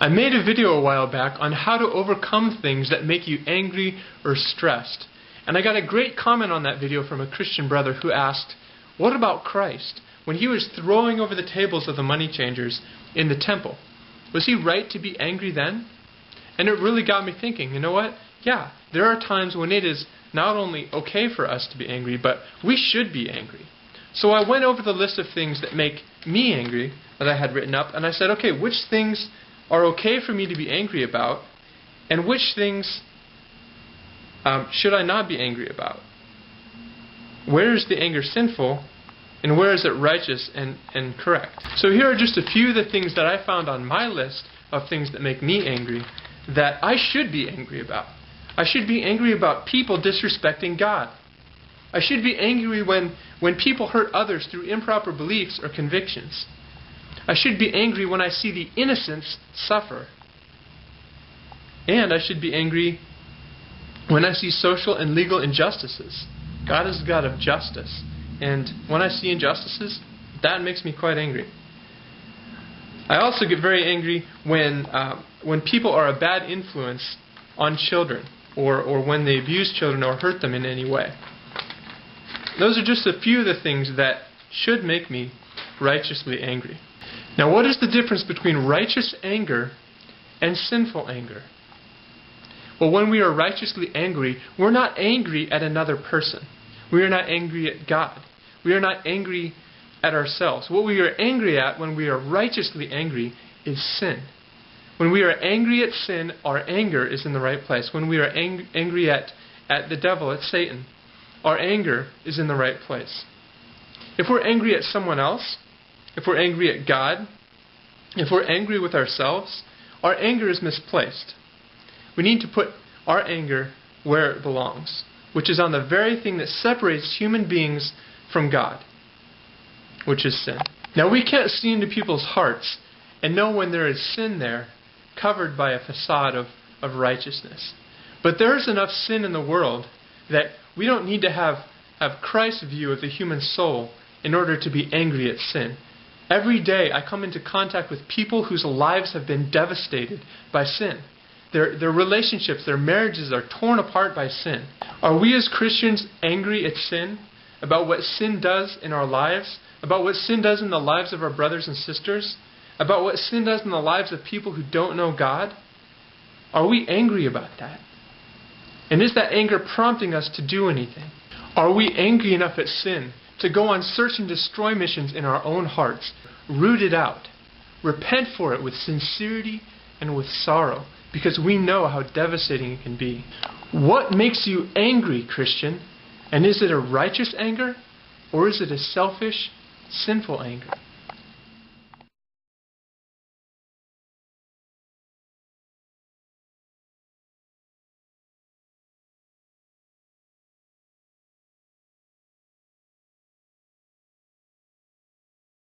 I made a video a while back on how to overcome things that make you angry or stressed. And I got a great comment on that video from a Christian brother who asked, what about Christ? When he was throwing over the tables of the money changers in the temple, was he right to be angry then? And it really got me thinking, you know what? Yeah, there are times when it is not only okay for us to be angry, but we should be angry. So I went over the list of things that make me angry that I had written up, and I said, okay, which things are okay for me to be angry about, and which things should I not be angry about? Where is the anger sinful, and where is it righteous and correct? So here are just a few of the things that I found on my list of things that make me angry that I should be angry about. I should be angry about people disrespecting God. I should be angry when people hurt others through improper beliefs or convictions. I should be angry when I see the innocents suffer. And I should be angry when I see social and legal injustices. God is a God of justice. And when I see injustices, that makes me quite angry. I also get very angry when people are a bad influence on children, or when they abuse children or hurt them in any way. Those are just a few of the things that should make me righteously angry. Now, what is the difference between righteous anger and sinful anger? Well, when we are righteously angry, we're not angry at another person. We are not angry at God. We are not angry at ourselves. What we are angry at when we are righteously angry is sin. When we are angry at sin, our anger is in the right place. When we are angry at the devil, at Satan, our anger is in the right place. If we're angry at someone else, if we're angry at God, if we're angry with ourselves, our anger is misplaced. We need to put our anger where it belongs, which is on the very thing that separates human beings from God, which is sin. Now, we can't see into people's hearts and know when there is sin there, covered by a facade of righteousness. But there is enough sin in the world that we don't need to have Christ's view of the human soul in order to be angry at sin. Every day I come into contact with people whose lives have been devastated by sin. Their relationships, their marriages are torn apart by sin. Are we as Christians angry at sin? About what sin does in our lives? About what sin does in the lives of our brothers and sisters? About what sin does in the lives of people who don't know God? Are we angry about that? And is that anger prompting us to do anything? Are we angry enough at sin to go on search and destroy missions in our own hearts? Root it out. Repent for it with sincerity and with sorrow, because we know how devastating it can be. What makes you angry, Christian? And is it a righteous anger, or is it a selfish, sinful anger?